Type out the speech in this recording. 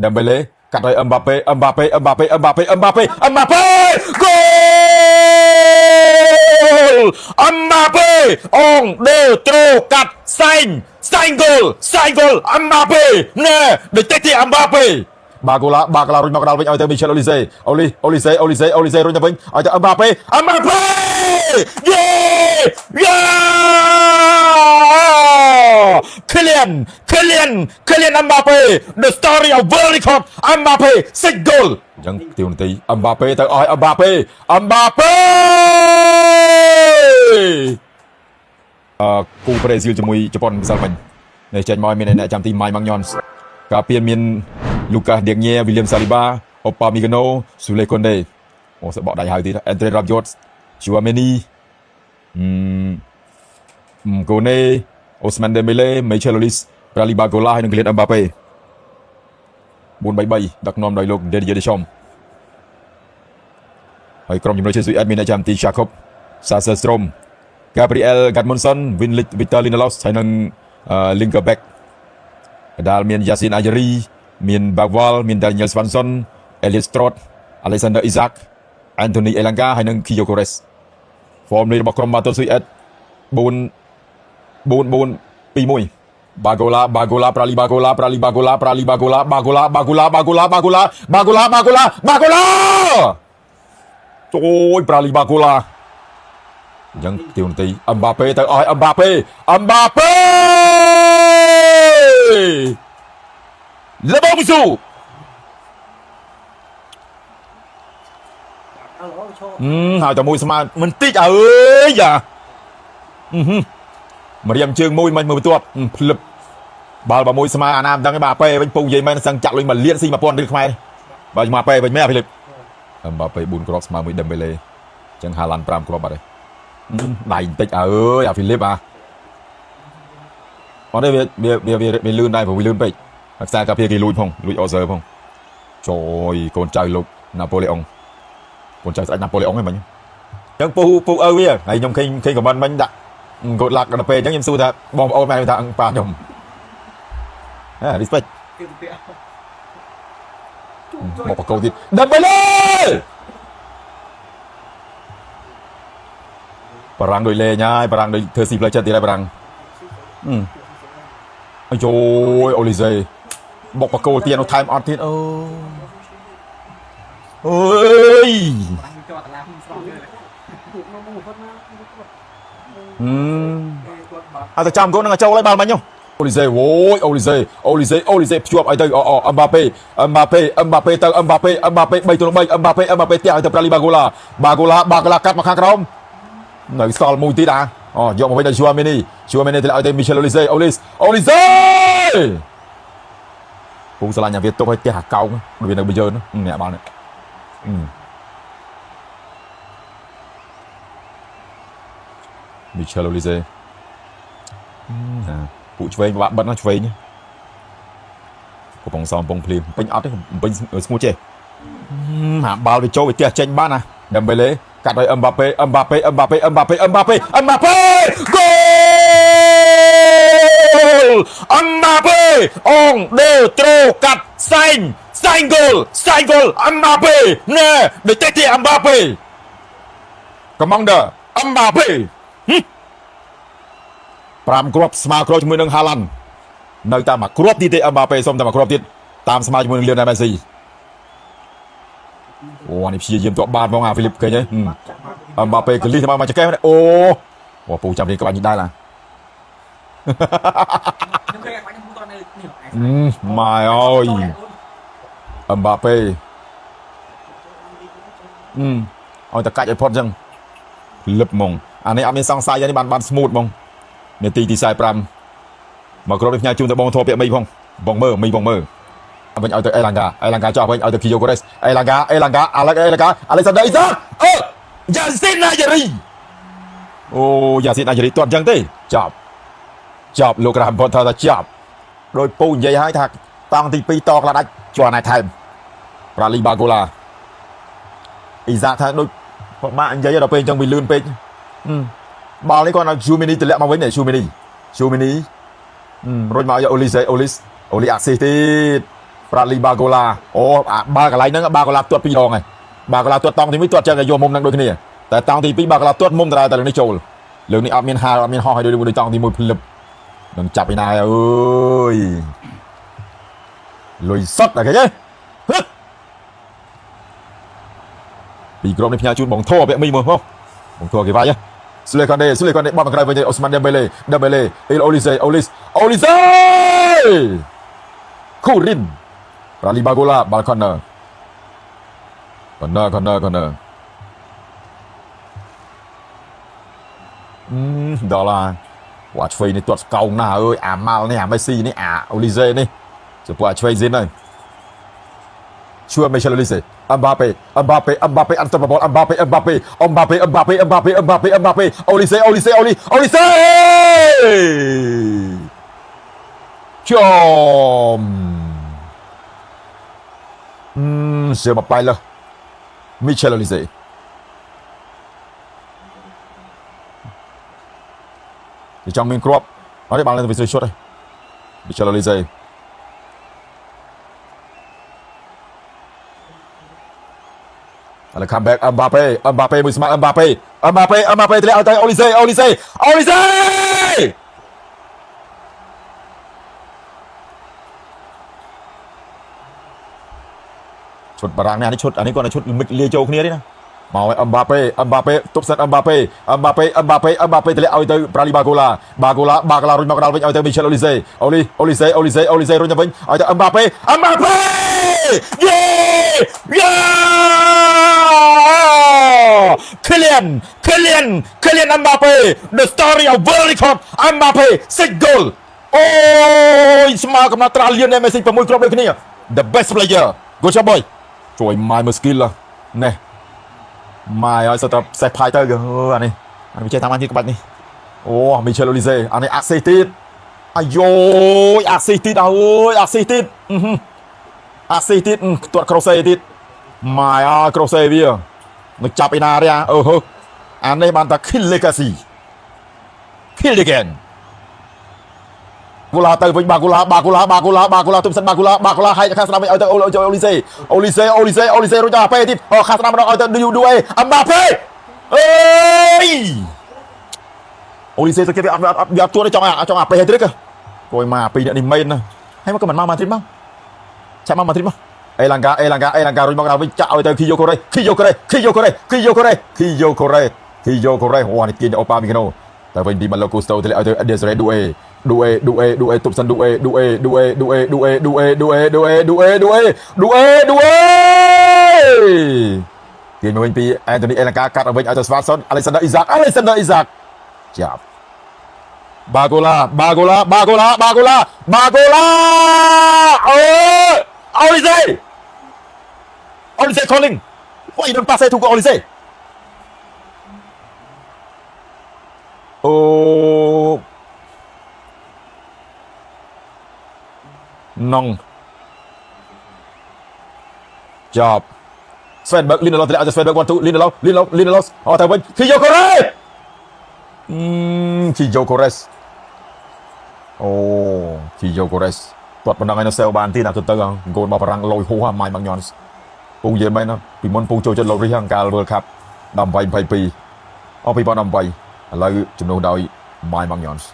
Dembele កាត់ឲ្យ Mbappe Mbappe Mbappe Mbappe Mbappe Mbappe goal Mbappe on deux trop quatre cinq cinq goal Mbappe ណែដូចតិចទី Mbappe បាកូឡារុញមកកណ្ដាលវិញឲ្យទៅ Michel Olise រុញទៅវិញឲ្យទៅ Mbappe Kylian Mbappe the story of world record Mbappe 6 goal អញ្ចឹងទីនទី Mbappe ទៅឲ្យ Mbappe គូប្រេស៊ីលជាមួយជប៉ុនម្សិលមិញនេះចេញមកមានអ្នកចាំទី Mike Maignan ការពារមាន Lucas Digne William Saliba Upamecano Souley Condé អូសបកដៃហើយទៀត Andre Rabiot Tchouaméni Koné Ousmane Dembélé Michel Olise Brahim Bagola ហើយនិង Kylian Mbappe 4-3-3 ដឹកនាំដោយលោក Didier Deschamps ហើយក្រុមជំនួយជាស៊ុយអេដមានអ្នកចាំទី Jacob Sasselstrom Gabriel Gudmundsson Victor Lindelof ហើយនិង Linkerbeck កដាលមាន Yassine Ayeri មាន Bagwal មាន Daniel Swanson Elliot Stroot Alexander Isak Anthony Elanga ហើយនិង Kyo Gores ហ្វមនេះរបស់ក្រុមបាល់ទាត់ស៊ុយអេដ4-2-1 Bagola Prali Bagola trời Prali Bagola អញ្ចឹងទីនទី Mbappe ទៅឲ្យ Mbappe Le bon bisou ហើយតែមួយស្មើមិនតិចអើយយ៉ាមករៀមជើងមួយមិនមើលបន្ទាត់ភ្លឹបបាល់6ស្មើអាណាមិនដឹងទេបាទប៉េវិញពងនិយាយមែនសឹងចាក់លុយ1លានស៊ី1000រៀលខ្មែរបើមកប៉េវិញមែនហ្វីលីប Mbappe 4គ្រាប់ស្មើមួយ Dembele អញ្ចឹងហាឡាន់5គ្រាប់បាត់ហើយដៃបន្តិចអើយអាហ្វីលីបអត់ទេវាលឿនដែរព្រោះវាលឿនពេកខ្សែការពារគេលួចផងលួចអសឺផងចូលកូនចៅលោកណាប៉ូឡេអុងកូនចៅស្ដេចណាប៉ូឡេអុងហ្នឹងមិញអញ្ចឹងពូឪវាហើយខ្ញុំឃើញខមមិនមិញដាក់កូដឡាក់ដល់ពេលអញ្ចឹងខ្ញុំសួរថាបងប្អូនម៉ែថាប៉ាខ្ញុំrespect មកបកោទៀត Dembele បារាំងដូចលេងហើយបារាំងដូចធ្វើស៊ីផ្លូវចិត្តទៀតហើយបារាំងអញ្ជើយអូលីសេបុកបកោទៀតនៅថែមអត់ទៀតអូអើយអត់ទៅចាំកូននឹងចូលហើយបាល់មិញនោះអូលីសេអូយអូលីសេភ្ជាប់ឲ្យទៅMbappe ទៅ Mbappe 3-3 Mbappe ផ្ទះឲ្យទៅ Prali Bagola កាត់មកខាងក្រោមនៅសល់មួយទៀតយកមកវិញដល់ Tchouaméni ទៅឲ្យទៅ Michel Olise ពូស្រឡាញ់អាវាទុកឲ្យផ្ទះអាកោងដូចវានៅបយឺននេះបាល់នេះMichel Olise ពូឆ្វេងបាក់បិទណាឆ្វេងកំពុងសំពងភ្លាមពេញអត់ទេពេញស្ងួតចេះហាបាល់វាចូលវាផ្ទះចេញបានណា Dembele កាត់ឲ្យ Mbappe goal Mbappe on deux trop quatre cinq goal Mbappe ណែដូចតិចទី Mbappe Commander Mbappe 5គ្រាប់ស្មើគ្រាប់ជាមួយនឹងហាឡាន់នៅតាមមួយគ្រាប់ទៀតទេ Mbappe សុំតែមួយគ្រាប់ទៀតតាមស្មើជាមួយនឹង Lionel Messi អូនេះព្យាយាមទក់បាតហ្មងអាហ្វីលីបឃើញទេ Mbappe កលីសមកចកេះអូពូចាំរៀនក្បាច់នេះដែរឡាខ្ញុំឃើញក្បាច់ខ្ញុំតនៅនេះម៉ែអើយ Mbappe ឲ្យតែកាច់ឲ្យផុតអញ្ចឹងលឹបហ្មងអានេះអត់មានសង្ស័យទេបាន smooth ហ្មងនាទី45មកគ្រាប់នេះផ្ញើជូនទៅបងធေါ်ពាក្យមីផងបងមើលវិញឲ្យទៅ Elanga ចោះវិញឲ្យទៅ Kyo Gores Elanga Alexander Isak Yassine Ayeri អូ Yassine Ayeri ទាត់អញ្ចឹងទេចប់លោករាមផុតថាចាប់ដោយពូនិយាយឲ្យថាតង់ទី2តក្លាដាច់ជាន់ឯថែម Prali Bagola Isak ថាដូចពិបាកនិយាយដល់ពេលអញ្ចឹងវាលឿនពេកបាល់នេះគាត់ឲ្យ Tchouaméni ទម្លាក់មកវិញ Tchouaméni រុញមកឲ្យ Olise អាស៊ីសទៀត Bradley Barcola អូបាកន្លែងហ្នឹងបាកូឡាទាត់2ដងហើយបាកូឡាទាត់តង់ទី1ទាត់ចឹងយកមុំនឹងដូចគ្នាតែតង់ទី2បាកូឡាទាត់មុំតែលើនេះចូលលើនេះអត់មានហាលអត់មានហោះឲ្យដូចតង់ទី1ភ្លឹបនឹងចាប់ឯណាអើយលុយសុតតែគេទេពីក្រុមនេះផ្ញើជូនបងធေါ်ពាក់មីមើលមកបងធေါ်គេវាយស៊ូលេខនដេបោះមកក្រៅវិញអូស្មានដេបេលេអេលអូលីសេគូរិនBradley Barcola ball corner ដល់ឡាវ៉ាឆ្វេងនេះទាត់ស្កោងណាស់អើយអាម៉ាល់នេះអាមេស៊ីនេះអាអូលីសេនេះជាពួកអាឆ្វេងស៊ីនហើយជួយមេឆេលអូលីសេអឹមបាប៉េអត់ទៅបលអឹមបាប៉េអូលីសេចំc'est ma paille là Michel Olise thì trong mình crop nói để bạn lên về shot đây Michel Olise là comeback Mbappe mới smart Mbappe thì lại tới Oliseชุดบารางเนี่ยชุดอันนี้ก็ชุดมิกเลียโจคนนี้ดินะมาไว้อัมบาเป้ตุบสันอัมบาเป้แต่เลยเอาไปปราลีบาโกลารุ่นมากราวิ่งเอาไปมิเชลโอลิเซ่รุ่นจะวิ่งเอาไปอัมบาเป้เย้เคลียนอัมบาเป้ the story of world record อัมบาเป้6 goal โอ้ยสมากับนาตราเลียนเนี่ยไม่สิประมุ่ยครบเลยคนนี้ the best player good job boyជួយម៉ាយមើល skill នេះម៉ាយឲ្យសតសេះផាយទៅអានេះវាចេះតាមអានេះក្បាច់នេះអូមីឆេលអូលីសេអានេះអាស៊ីទីតអាយ៉ូយអាស៊ីទីតអើយអាស៊ីទីតទាត់ក្រូសេទៀតម៉ាយក្រូសេវានឹងចាប់ឯណាទេអានេះបានថា kill legacy kill againกูลาเตยไปบากูลาตุ้มสันบากูลาให้ข้าสนามไปเอาเตยโอลิเซ่รู้จักเป้ที่ข้าสนามเราเอาเตยดูด้วยอัมบาเป้เอ้ยโอลิเซ่จะเก็บเอาตัวได้จองเป้ให้ด้วยกันโอยมาปีนี้ไม่นะให้มันก็เหมือนมาทริปมั้งใช่มาทริปมั้งเอลังการุ่นมากเราไปจะเอาเตยคิโยโคเรหัวนี่กินโอปามิคโนแต่เป็นดีมันโลกุสโตที่เอาเตยเดสเรดูเอตุบสันดูเอเกมมาเป็นปีแอนโทนีเอลังกากัดเอาไปเอาจากสวาซอนอเล็กซานเดอร์อิซักจับบาโกลาโอลิเซ่คอลลิงว่าอีโดนปาเซ่ถูกกับโอลิเซ่โอ้น้องจอบสเวนเบิร์กลินเดลเอาจากสเวนเบิร์กวันทุลินเดลเอาแต่วันคิโยโคเรสโอ้คิโยโคเรสตรวจบันดังไอ้นเซลบานที่นักตุนเตอร์โกนมาพลังลอยหัวไม้บางยอนส์ปูเย็นไหมนะปีมอนปูโจจนเราเรียงการเวิร์ครับนำไปปีเอาปีบอลนำไปแล้วจุดโน้ตดาวไม้บางยอนส์